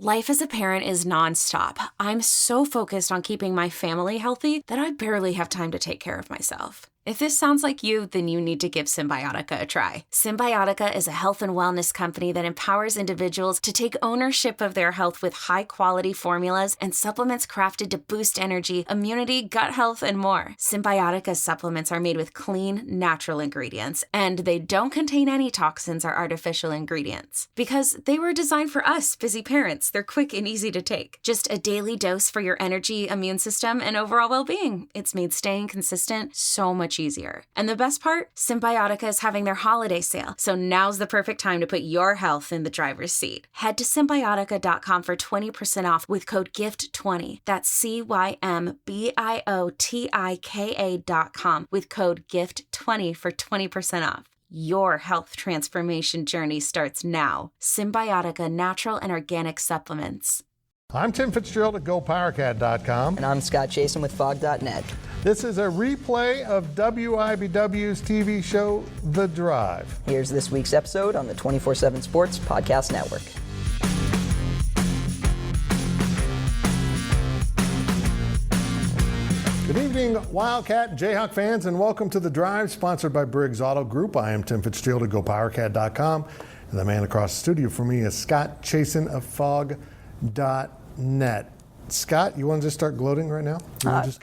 Life as a parent is nonstop. I'm so focused on keeping my family healthy that I barely have time to take care of myself. If this sounds like you, then you need to give Symbiotica a try. Symbiotica is a health and wellness company that empowers individuals to take ownership of their health with high-quality formulas and supplements crafted to boost energy, immunity, gut health, and more. Symbiotica supplements are made with clean, natural ingredients, and they don't contain any toxins or artificial ingredients. Because they were designed for us, busy parents. They're quick and easy to take. Just a daily dose for your energy, immune system, and overall well-being. It's made staying consistent so much easier. And the best part? Symbiotica is having their holiday sale, so now's the perfect time to put your health in the driver's seat. Head to Symbiotica.com for 20% off with code GIFT20. That's CYMBIOTIKA.com with code GIFT20 for 20% off. Your health transformation journey starts now. Symbiotica Natural and Organic Supplements. I'm Tim Fitzgerald at GoPowerCat.com. And I'm Scott Chasen with Fog.net. This is a replay of WIBW's TV show, The Drive. Here's this week's episode on the 24/7 Sports Podcast Network. Good evening, Wildcat and Jayhawk fans, and welcome to The Drive, sponsored by Briggs Auto Group. I am Tim Fitzgerald at GoPowerCat.com, and the man across the studio for me is Scott Chasen of Fog.net. Scott, you want to just start gloating right now?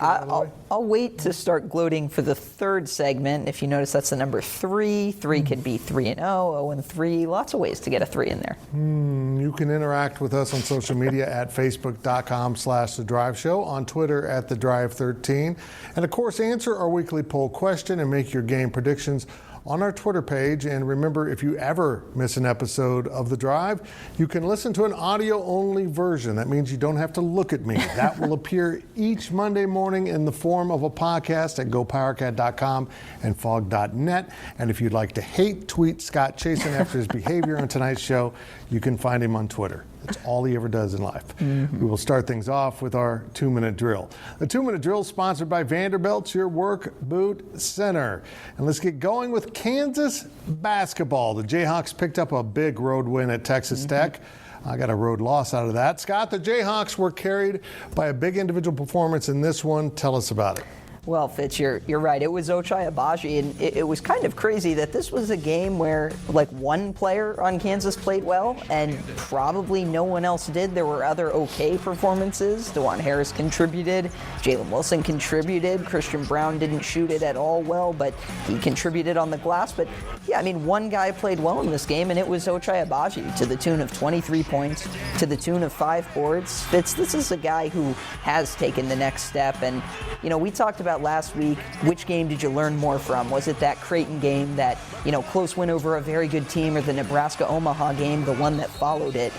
I'll wait to start gloating for the third segment. If you notice, that's the number 3. 3 could be 3-0, 0-3. Lots of ways to get a 3 in there. You can interact with us on social media at Facebook.com/The Drive Show, on Twitter at The Drive 13, and of course, answer our weekly poll question and make your game predictions on our Twitter page. And remember, if you ever miss an episode of The Drive, you can listen to an audio-only version. That means you don't have to look at me. That will appear each Monday morning in the form of a podcast at GoPowerCat.com and Fog.net. And if you'd like to hate tweet Scott Chasen after his behavior on tonight's show, you can find him on Twitter. That's all he ever does in life. We will start things off with our 2-minute drill. The 2-minute drill is sponsored by Vanderbilt's Your Work Boot Center. And let's get going with Kansas basketball. The Jayhawks picked up a big road win at Texas Tech. I got a road loss out of that. Scott, the Jayhawks were carried by a big individual performance in this one. Tell us about it. Well, Fitz, you're right. It was Ochai Agbaji, and it was kind of crazy that this was a game where, like, one player on Kansas played well, and probably no one else did. There were other okay performances. DeJuan Harris contributed. Jalen Wilson contributed. Christian Brown didn't shoot it at all well, but he contributed on the glass. But, yeah, I mean, one guy played well in this game, and it was Ochai Agbaji, to the tune of 23 points, to the tune of 5 boards. Fitz, this is a guy who has taken the next step, and, you know, we talked about last week, which game did you learn more from? Was it that Creighton game, that, you know, close win over a very good team, or the Nebraska-Omaha game, the one that followed it?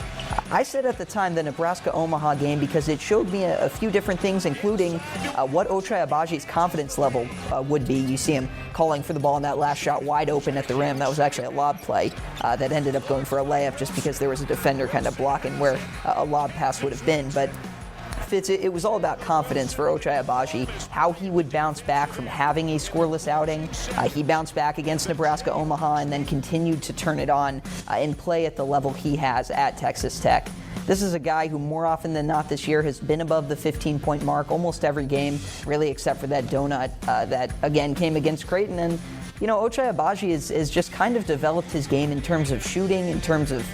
I said at the time the Nebraska-Omaha game because it showed me a few different things, including what Ochai Agbaji's confidence level would be. You see him calling for the ball in that last shot wide open at the rim. That was actually a lob play that ended up going for a layup just because there was a defender kind of blocking where a lob pass would have been. But Fitz, it was all about confidence for Ochai Agbaji, how he would bounce back from having a scoreless outing. He bounced back against Nebraska-Omaha and then continued to turn it on and play at the level he has at Texas Tech. This is a guy who more often than not this year has been above the 15-point mark almost every game, really, except for that donut that, again, came against Creighton. And, you know, Ochai Agbaji is just kind of developed his game in terms of shooting, in terms of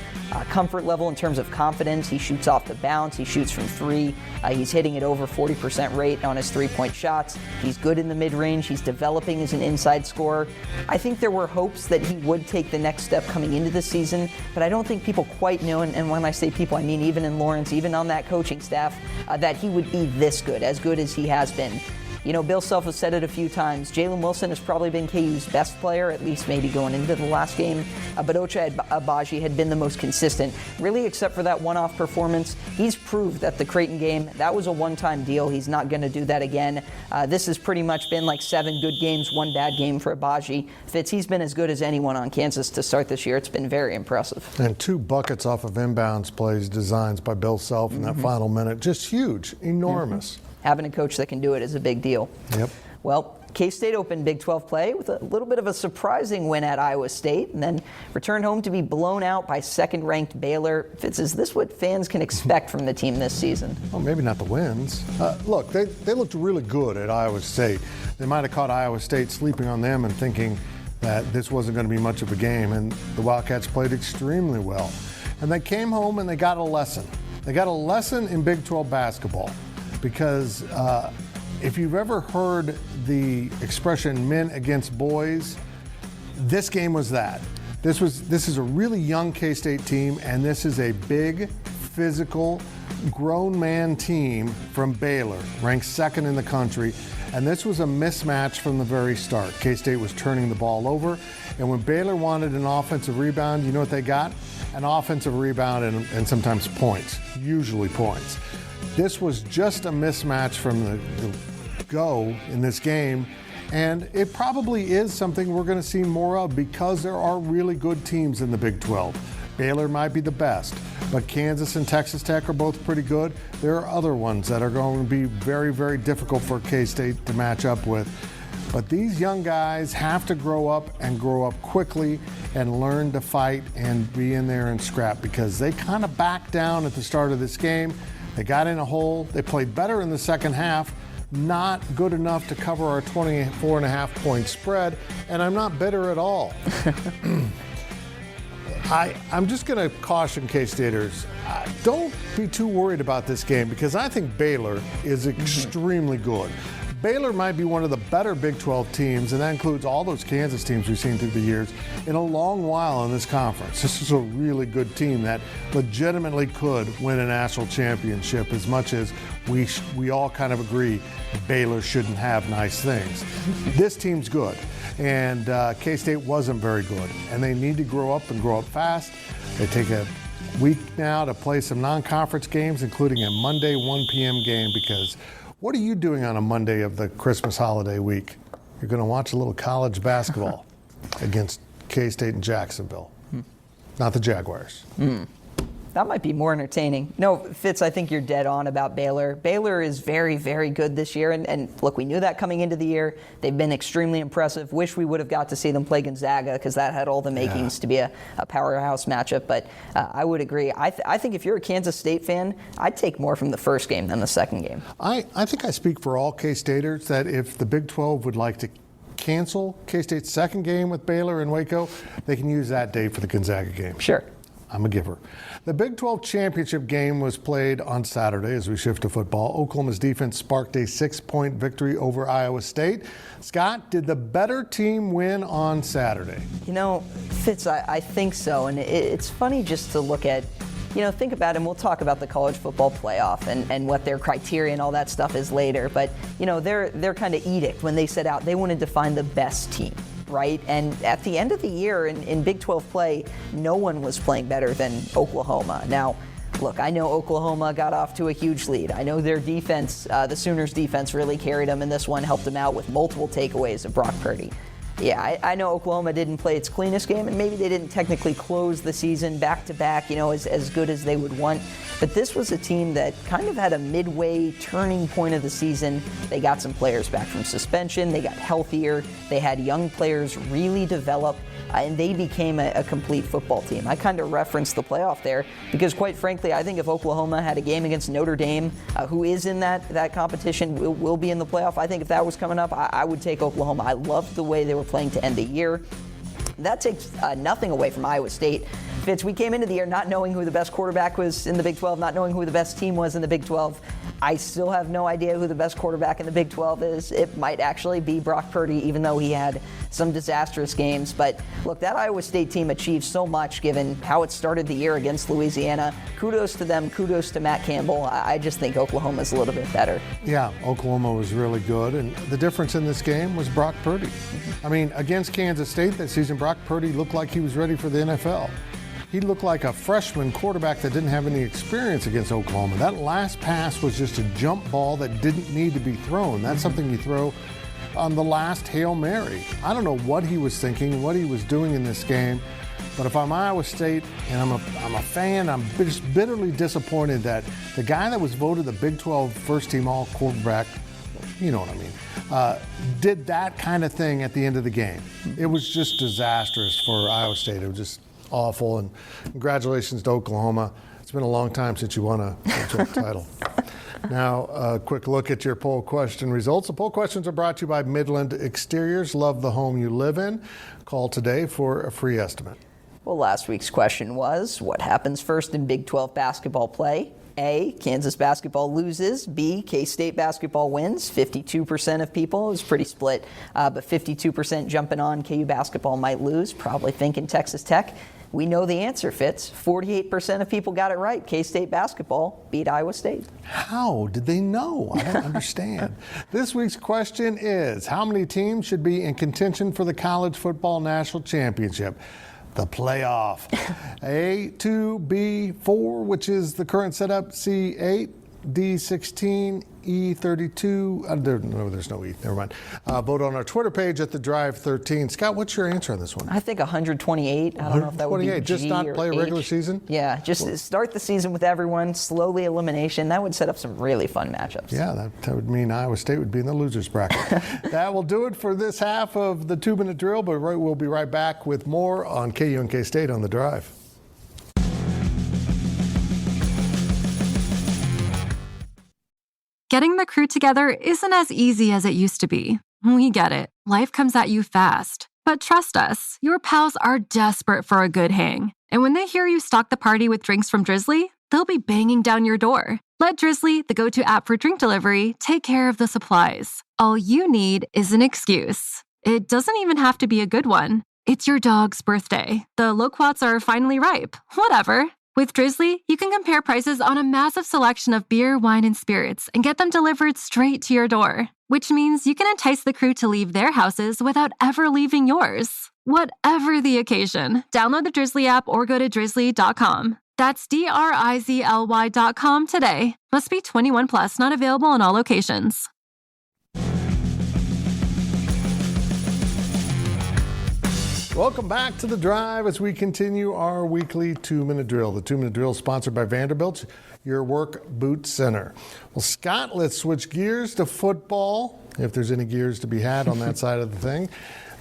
comfort level, in terms of confidence. He shoots off the bounce. He shoots from 3. He's hitting it over 40% rate on his 3-point shots. He's good in the mid-range. He's developing as an inside scorer. I think there were hopes that he would take the next step coming into the season, but I don't think people quite know, and when I say people, I mean even in Lawrence, even on that coaching staff, that he would be this good as he has been. You know, Bill Self has said it a few times. Jalen Wilson has probably been KU's best player, at least maybe going into the last game. But Ochai Agbaji had been the most consistent, really, except for that one-off performance. He's proved that the Creighton game, that was a one-time deal. He's not going to do that again. This has pretty much been like 7 good games, 1 bad game for Agbaji. Fitz, he's been as good as anyone on Kansas to start this year. It's been very impressive. And 2 buckets off of inbounds plays, designs by Bill Self in that final minute. Just huge, enormous. Having a coach that can do it is a big deal. Yep. Well, K-State opened Big 12 play with a little bit of a surprising win at Iowa State and then returned home to be blown out by second-ranked Baylor. Fitz, is this what fans can expect from the team this season? Well, maybe not the wins. Look, they looked really good at Iowa State. They might have caught Iowa State sleeping on them and thinking that this wasn't going to be much of a game, and the Wildcats played extremely well. And they came home and they got a lesson. They got a lesson in Big 12 basketball because if you've ever heard the expression men against boys, this game was that. This is a really young K-State team, and this is a big, physical, grown man team from Baylor, ranked second in the country. And this was a mismatch from the very start. K-State was turning the ball over, and when Baylor wanted an offensive rebound, you know what they got? An offensive rebound and sometimes points, usually points. This was just a mismatch from the go in this game, and it probably is something we're going to see more of because there are really good teams in the Big 12. Baylor might be the best, but Kansas and Texas Tech are both pretty good. There are other ones that are going to be very, very difficult for K-State to match up with. But these young guys have to grow up and grow up quickly and learn to fight and be in there and scrap because they kind of backed down at the start of this game. They got in a hole. They played better in the second half. Not good enough to cover our 24.5-point spread, and I'm not bitter at all. I'm just going to caution K-Staters, don't be too worried about this game because I think Baylor is extremely good. Baylor might be one of the better Big 12 teams, and that includes all those Kansas teams we've seen through the years, in a long while in this conference. This is a really good team that legitimately could win a national championship as much as we all kind of agree Baylor shouldn't have nice things. This team's good, and K-State wasn't very good, and they need to grow up and grow up fast. They take a week now to play some non-conference games, including a Monday 1 p.m. game because what are you doing on a Monday of the Christmas holiday week? You're going to watch a little college basketball against K-State and Jacksonville, not the Jaguars. That might be more entertaining. No, Fitz, I think you're dead on about Baylor. Baylor is very, very good this year. And look, we knew that coming into the year. They've been extremely impressive. Wish we would have got to see them play Gonzaga because that had all the makings to be a powerhouse matchup. But I would agree. I think if you're a Kansas State fan, I'd take more from the first game than the second game. I think I speak for all K-Staters that if the Big 12 would like to cancel K-State's second game with Baylor in Waco, they can use that date for the Gonzaga game. Sure. I'm a giver. The Big 12 championship game was played on Saturday as we shift to football. Oklahoma's defense sparked a 6-point victory over Iowa State. Scott, did the better team win on Saturday? You know, Fitz, I think so. And it's funny just to look at, think about it, and we'll talk about the college football playoff and what their criteria and all that stuff is later. But, their kind of edict when they set out, they wanted to find the best team. Right? And at the end of the year in Big 12 play, no one was playing better than Oklahoma. Now, look, I know Oklahoma got off to a huge lead. I know their defense, the Sooners' defense, really carried them, and this one helped them out with multiple takeaways of Brock Purdy. Yeah, I know Oklahoma didn't play its cleanest game, and maybe they didn't technically close the season back-to-back, as good as they would want. But this was a team that kind of had a midway turning point of the season. They got some players back from suspension. They got healthier. They had young players really develop, and they became a complete football team. I kind of referenced the playoff there because, quite frankly, I think if Oklahoma had a game against Notre Dame, who is in that competition, will be in the playoff, I think if that was coming up, I would take Oklahoma. I loved the way they were playing to end the year. That takes nothing away from Iowa State. Fitz, we came into the year not knowing who the best quarterback was in the Big 12, not knowing who the best team was in the Big 12. I still have no idea who the best quarterback in the Big 12 is. It might actually be Brock Purdy, even though he had some disastrous games. But look, that Iowa State team achieved so much given how it started the year against Louisiana. Kudos to them. Kudos to Matt Campbell. I just think Oklahoma's a little bit better. Yeah, Oklahoma was really good. And the difference in this game was Brock Purdy. I mean, against Kansas State that season, Brock Purdy looked like he was ready for the NFL. He looked like a freshman quarterback that didn't have any experience against Oklahoma. That last pass was just a jump ball that didn't need to be thrown. That's something you throw on the last Hail Mary. I don't know what he was thinking, what he was doing in this game, but if I'm Iowa State and I'm a fan, I'm just bitterly disappointed that the guy that was voted the Big 12 first-team all quarterback you know what I mean, did that kind of thing at the end of the game. It was just disastrous for Iowa State. It was just awful, and congratulations to Oklahoma. It's been a long time since you won a title. Now, a quick look at your poll question results. The poll questions are brought to you by Midland Exteriors. Love the home you live in. Call today for a free estimate. Well, last week's question was, what happens first in Big 12 basketball play? A, Kansas basketball loses. B, K-State basketball wins. 52% of people, it was pretty split, but 52% jumping on KU basketball might lose, probably thinking Texas Tech. We know the answer, Fitz. 48% of people got it right. K-State basketball beat Iowa State. How did they know? I don't understand. This week's question is, how many teams should be in contention for the College Football National Championship? The playoff. A, 2, B, 4, which is the current setup, C, 8, D, 16, E, 32. There's no E. Never mind. Vote on our Twitter page at The Drive 13. Scott, what's your answer on this one? I think 128. I don't know if that would be G just not play a regular season? Yeah, just start the season with everyone, slowly elimination. That would set up some really fun matchups. Yeah, that would mean Iowa State would be in the losers bracket. That will do it for this half of the 2-minute drill, but we'll be right back with more on KU and K-State on The Drive. Getting the crew together isn't as easy as it used to be. We get it. Life comes at you fast. But trust us, your pals are desperate for a good hang. And when they hear you stock the party with drinks from Drizzly, they'll be banging down your door. Let Drizzly, the go-to app for drink delivery, take care of the supplies. All you need is an excuse. It doesn't even have to be a good one. It's your dog's birthday. The loquats are finally ripe. Whatever. With Drizzly, you can compare prices on a massive selection of beer, wine, and spirits and get them delivered straight to your door. Which means you can entice the crew to leave their houses without ever leaving yours. Whatever the occasion, download the Drizzly app or go to drizzly.com. That's DRIZLY.com today. Must be 21 plus, not available in all locations. Welcome back to The Drive as we continue our weekly 2-minute drill. The 2-minute drill is sponsored by Vanderbilt, your work boot center. Well, Scott, let's switch gears to football, if there's any gears to be had on that side of the thing.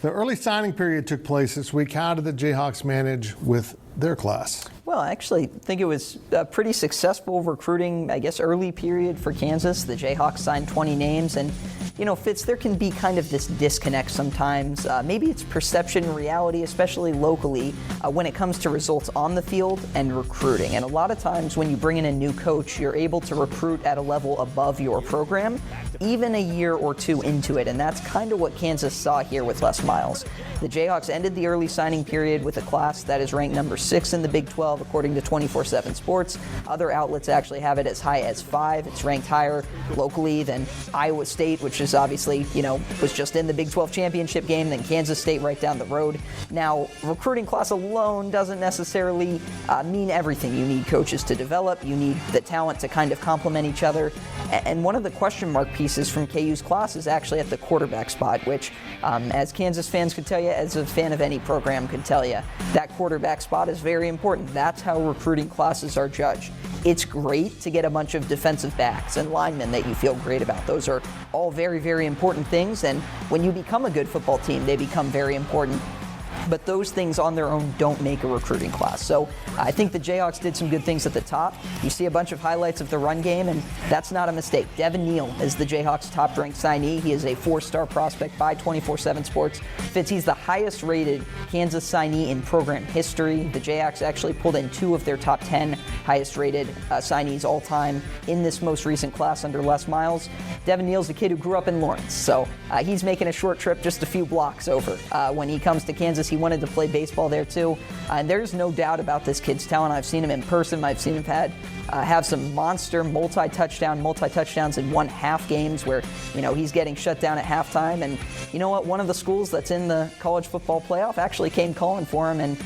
The early signing period took place this week. How did the Jayhawks manage with their class? Well, I actually think it was a pretty successful recruiting, early period for Kansas. The Jayhawks signed 20 names, and Fitz, there can be kind of this disconnect sometimes. Maybe it's perception, reality, especially locally, when it comes to results on the field and recruiting. And a lot of times when you bring in a new coach, you're able to recruit at a level above your program, even a year or two into it. And that's kind of what Kansas saw here with Les Miles. The Jayhawks ended the early signing period with a class that is ranked number 6 in the Big 12, according to 24/7 Sports. Other outlets actually have it as high as 5. It's ranked higher locally than Iowa State, which is obviously, was just in the Big 12 championship game, then Kansas State right down the road. Now, recruiting class alone doesn't necessarily mean everything. You need coaches to develop. You need the talent to kind of complement each other. And one of the question mark pieces from KU's class is actually at the quarterback spot, which, as Kansas fans could tell you, as a fan of any program could tell you, that quarterback spot is very important. That's how recruiting classes are judged. It's great to get a bunch of defensive backs and linemen that you feel great about. Those are all very, very important things, and when you become a good football team, they become very important. But those things on their own don't make a recruiting class. So I think the Jayhawks did some good things at the top. You see a bunch of highlights of the run game, and that's not a mistake. Devin Neal is the Jayhawks' top-ranked signee. He is a 4-star prospect by 24/7 Sports. Fitz, he's the highest-rated Kansas signee in program history. The Jayhawks actually pulled in 2 of their top 10 highest-rated signees all time in this most recent class under Les Miles. Devin Neal's a kid who grew up in Lawrence, so he's making a short trip just a few blocks over. When he comes to Kansas, he wanted to play baseball there too, and there's no doubt about this kid's talent. I've seen him in person. I've seen him have some monster multi-touchdowns in 1/2 games where he's getting shut down at halftime. And you know what? One of the schools that's in the college football playoff actually came calling for him, and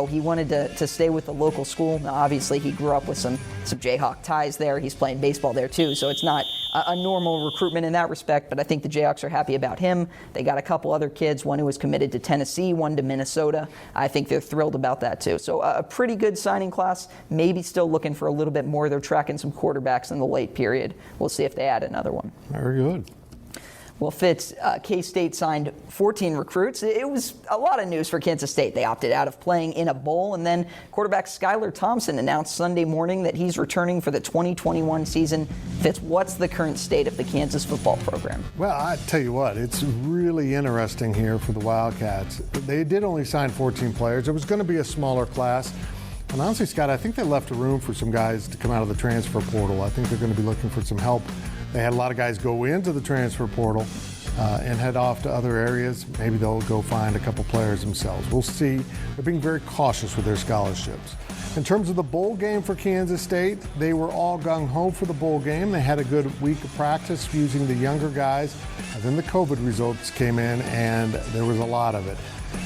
he wanted to stay with the local school. Now, obviously, he grew up with some Jayhawk ties there. He's playing baseball there too, so it's not a normal recruitment in that respect, but I think the Jayhawks are happy about him. They got a couple other kids, one who was committed to Tennessee, one to Minnesota. I think they're thrilled about that too. So a pretty good signing class, maybe still looking for a little bit more. They're tracking some quarterbacks in the late period. We'll see if they add another one. Very good. Well, Fitz, K-State signed 14 recruits. It was a lot of news for Kansas State. They opted out of playing in a bowl, and then quarterback Skylar Thompson announced Sunday morning that he's returning for the 2021 season. Fitz, what's the current state of the Kansas football program? Well, I tell you what, it's really interesting here for the Wildcats. They did only sign 14 players. It was going to be a smaller class. And honestly, Scott, I think they left a room for some guys to come out of the transfer portal. I think they're going to be looking for some help. They had a lot of guys go into the transfer portal and head off to other areas. Maybe they'll go find a couple players themselves. We'll see. They're being very cautious with their scholarships. In terms of the bowl game for Kansas State, they were all gung-ho for the bowl game. They had a good week of practice using the younger guys. And then the COVID results came in, and there was a lot of it.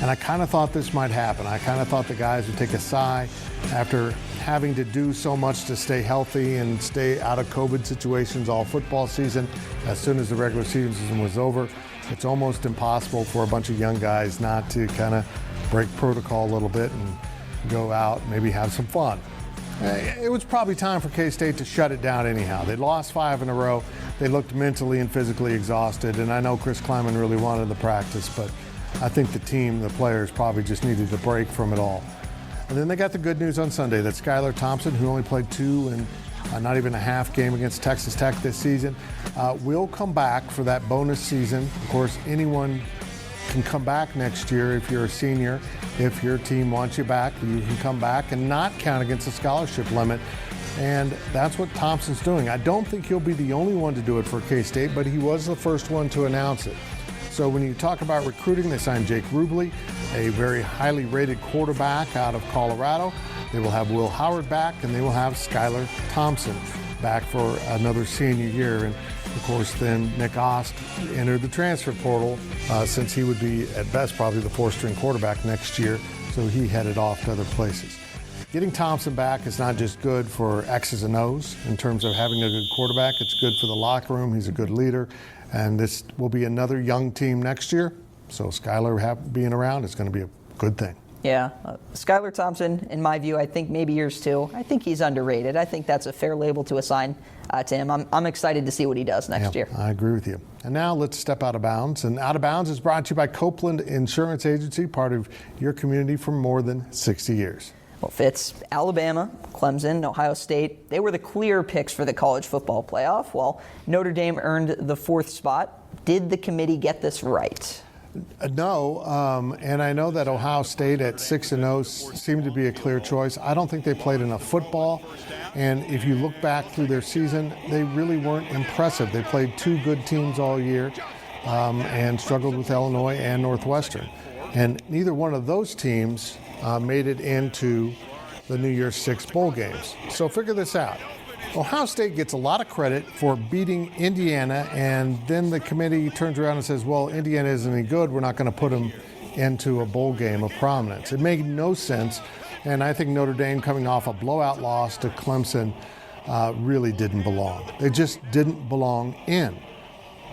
And I kind of thought this might happen. I kind of thought the guys would take a sigh after having to do so much to stay healthy and stay out of COVID situations all football season. As soon as the regular season was over, it's almost impossible for a bunch of young guys not to kind of break protocol a little bit and go out, maybe have some fun. It was probably time for K-State to shut it down anyhow. They lost 5 in a row. They looked mentally and physically exhausted, and I know Chris Kleiman really wanted the practice, but I think the team, the players, probably just needed a break from it all. And then they got the good news on Sunday that Skylar Thompson, who only played 2 and not even a half game against Texas Tech this season, will come back for that bonus season. Of course, anyone can come back next year if you're a senior. If your team wants you back, you can come back and not count against the scholarship limit. And that's what Thompson's doing. I don't think he'll be the only one to do it for K-State, but he was the first one to announce it. So when you talk about recruiting, they signed Jake Rubley, a very highly rated quarterback out of Colorado. They will have Will Howard back, and they will have Skylar Thompson back for another senior year. And of course, then Nick Ost entered the transfer portal since he would be at best probably the 4th-string quarterback next year. So he headed off to other places. Getting Thompson back is not just good for X's and O's in terms of having a good quarterback. It's good for the locker room. He's a good leader. And this will be another young team next year. So Skylar being around is going to be a good thing. Yeah. Skylar Thompson, in my view, I think maybe yours too. I think he's underrated. I think that's a fair label to assign to him. I'm excited to see what he does next year. I agree with you. And now let's step out of bounds. And Out of Bounds is brought to you by Copeland Insurance Agency, part of your community for more than 60 years. Well, Fitz, Alabama, Clemson, Ohio State, they were the clear picks for the college football playoff, while Notre Dame earned the 4th spot. Did the committee get this right? No, and I know that Ohio State at 6-0 seemed to be a clear choice. I don't think they played enough football, and if you look back through their season, they really weren't impressive. They played 2 good teams all year and struggled with Illinois and Northwestern. And neither one of those teams made it into the New Year's 6 bowl games. So figure this out. Ohio State gets a lot of credit for beating Indiana, and then the committee turns around and says, well, Indiana isn't any good. We're not going to put them into a bowl game of prominence. It made no sense, and I think Notre Dame coming off a blowout loss to Clemson really didn't belong. They just didn't belong in.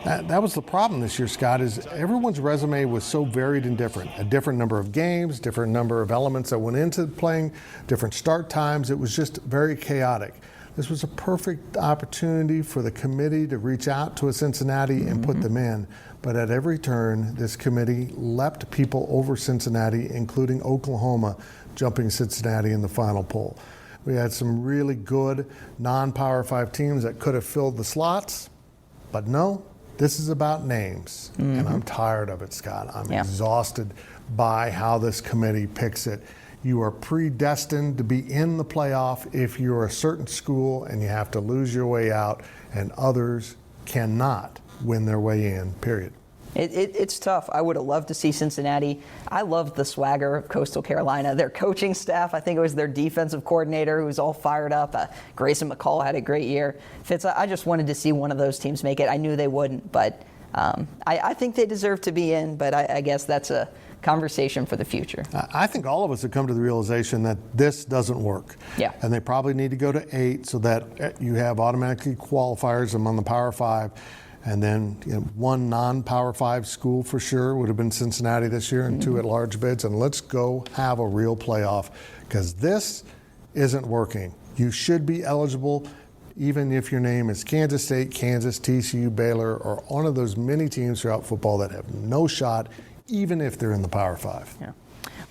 That was the problem this year, Scott, is everyone's resume was so varied and different. A different number of games, different number of elements that went into playing, different start times. It was just very chaotic. This was a perfect opportunity for the committee to reach out to a Cincinnati and put them in. But at every turn, this committee leapt people over Cincinnati, including Oklahoma, jumping Cincinnati in the final poll. We had some really good non-Power 5 teams that could have filled the slots, but no. This is about names, and I'm tired of it, Scott. I'm exhausted by how this committee picks it. You are predestined to be in the playoff if you're a certain school, and you have to lose your way out, and others cannot win their way in, period. It's tough. I would have loved to see Cincinnati. I loved the swagger of Coastal Carolina. Their coaching staff, I think it was their defensive coordinator who was all fired up. Grayson McCall had a great year. Fitz, I just wanted to see one of those teams make it. I knew they wouldn't, but I think they deserve to be in, but I guess that's a conversation for the future. I think all of us have come to the realization that this doesn't work. Yeah. And they probably need to go to 8 so that you have automatically qualifiers among the Power 5. And then one non-Power 5 school for sure would have been Cincinnati this year, and 2 at-large bids. And let's go have a real playoff, because this isn't working. You should be eligible even if your name is Kansas State, Kansas, TCU, Baylor, or one of those many teams throughout football that have no shot, even if they're in the Power 5. Yeah.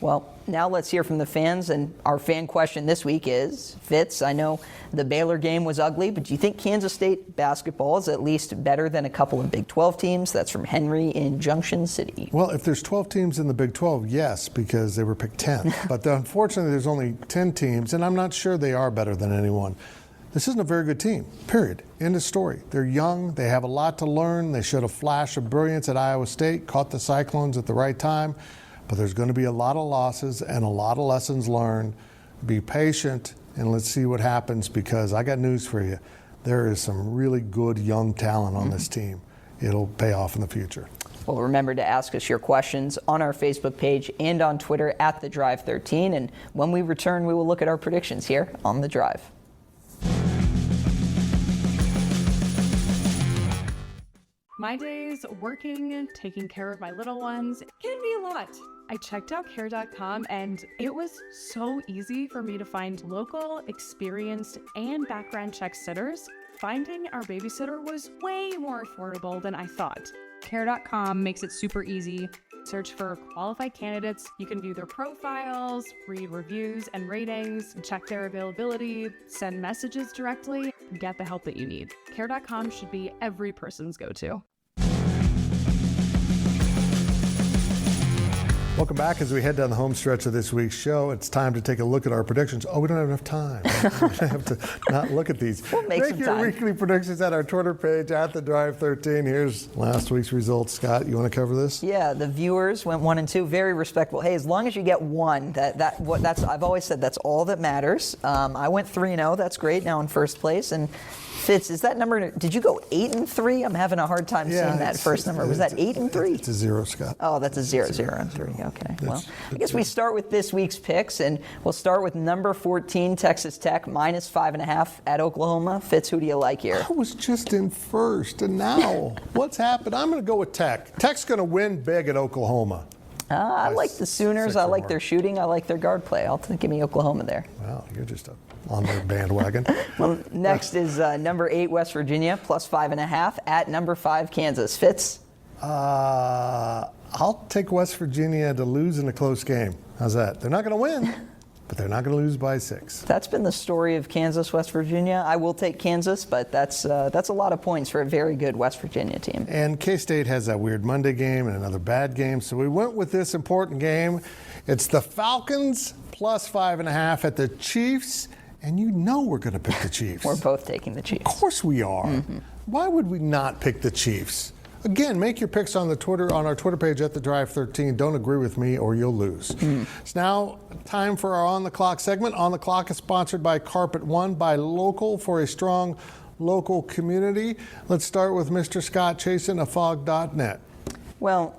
Well, now let's hear from the fans, and our fan question this week is, Fitz, I know the Baylor game was ugly, but do you think Kansas State basketball is at least better than a couple of Big 12 teams? That's from Henry in Junction City. Well, if there's 12 teams in the Big 12, yes, because they were picked 10th. But unfortunately, there's only 10 teams, and I'm not sure they are better than anyone. This isn't a very good team, period. End of story. They're young. They have a lot to learn. They showed a flash of brilliance at Iowa State, caught the Cyclones at the right time. But there's going to be a lot of losses and a lot of lessons learned. Be patient, and let's see what happens, because I got news for you. There is some really good young talent on this team. It'll pay off in the future. Well, remember to ask us your questions on our Facebook page and on Twitter at The Drive 13. And when we return, we will look at our predictions here on The Drive. My days working, taking care of my little ones can be a lot. I checked out care.com and it was so easy for me to find local, experienced, and background check sitters. Finding our babysitter was way more affordable than I thought. Care.com makes it super easy. Search for qualified candidates. You can view their profiles, read reviews and ratings, check their availability, send messages directly, and get the help that you need. Care.com should be every person's go-to. Welcome back. As we head down the home stretch of this week's show, it's time to take a look at our predictions. Oh, we don't have enough time. We're going to have to not look at these. We'll make your some time. weekly predictions at our Twitter page at The Drive 13. Here's last week's results. Scott, you want to cover this? Yeah, the viewers went 1 and 2. Very respectable. Hey, as long as you get one, that's I've always said that's all that matters. I went 3-0. That's great. Now in first place. And Fitz, is that number? Did you go 8 and 3? I'm having a hard time seeing that first number. Was that 8 and 3? It's a 0, Scott. Oh, that's a 0 and 3. Okay. Well, I guess we start with this week's picks, and we'll start with number 14, Texas Tech, minus 5.5 at Oklahoma. Fitz, who do you like here? I was just in first, and now what's happened? I'm going to go with Tech. Tech's going to win big at Oklahoma. I like the Sooners. I like their shooting. I like their guard play. Give me Oklahoma there. Wow, you're just on their bandwagon. Well, next is number 8, West Virginia, plus 5.5 at number 5, Kansas. Fitz? I'll take West Virginia to lose in a close game. How's that? They're not going to win, but they're not going to lose by 6. That's been the story of Kansas, West Virginia. I will take Kansas, but that's a lot of points for a very good West Virginia team. And K-State has that weird Monday game and another bad game, so we went with this important game. It's the Falcons plus 5.5 at the Chiefs, and you know we're going to pick the Chiefs. We're both taking the Chiefs. Of course we are. Mm-hmm. Why would we not pick the Chiefs? Again, make your picks on our Twitter page at The Drive 13. Don't agree with me or you'll lose. It's now time for our On the Clock segment. On the Clock is sponsored by Carpet One, by Local, for a strong local community. Let's start with Mr. Scott Chasen of Fog.net. Well,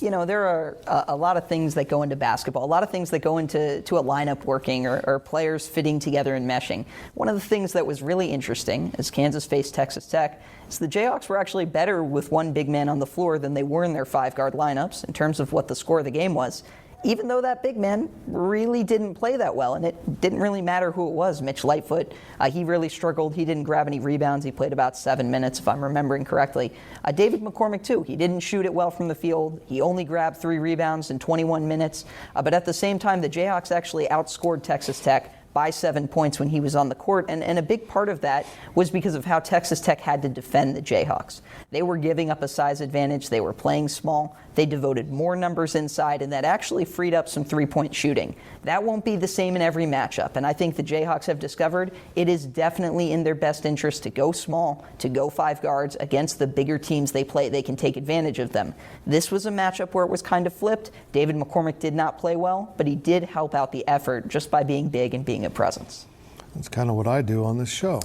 you know, there are a lot of things that go into basketball, a lot of things that go into a lineup working or players fitting together and meshing. One of the things that was really interesting as Kansas faced Texas Tech is the Jayhawks were actually better with one big man on the floor than they were in their 5-guard lineups in terms of what the score of the game was, even though that big man really didn't play that well, and it didn't really matter who it was. Mitch Lightfoot, he really struggled. He didn't grab any rebounds. He played about 7 minutes, if I'm remembering correctly. David McCormick, too. He didn't shoot it well from the field. He only grabbed 3 rebounds in 21 minutes. But at the same time, the Jayhawks actually outscored Texas Tech by 7 points when he was on the court, and a big part of that was because of how Texas Tech had to defend the Jayhawks. They were giving up a size advantage. They were playing small. They devoted more numbers inside, and that actually freed up some three-point shooting. That won't be the same in every matchup, and I think the Jayhawks have discovered it is definitely in their best interest to go small, to go 5 guards against the bigger teams they play. They can take advantage of them. This was a matchup where it was kind of flipped. David McCormick did not play well, but he did help out the effort just by being big and being a presence. That's kind of what I do on this show.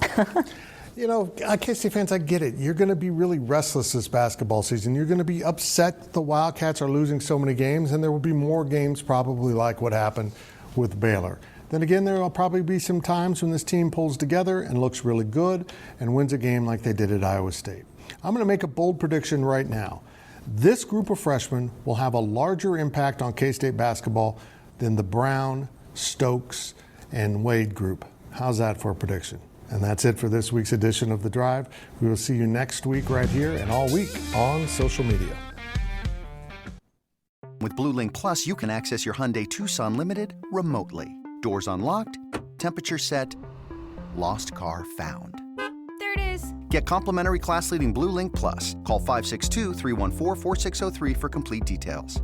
You know, K-State fans, I get it. You're going to be really restless this basketball season. You're going to be upset the Wildcats are losing so many games, and there will be more games probably like what happened with Baylor. Then again, there will probably be some times when this team pulls together and looks really good and wins a game like they did at Iowa State. I'm going to make a bold prediction right now. This group of freshmen will have a larger impact on K-State basketball than the Brown, Stokes, and Wade group. How's that for a prediction? And that's it for this week's edition of The Drive. We will see you next week right here and all week on social media. With Blue Link Plus, you can access your Hyundai Tucson Limited remotely. Doors unlocked, temperature set, lost car found. There it is. Get complimentary class-leading Blue Link Plus. Call 562-314-4603 for complete details.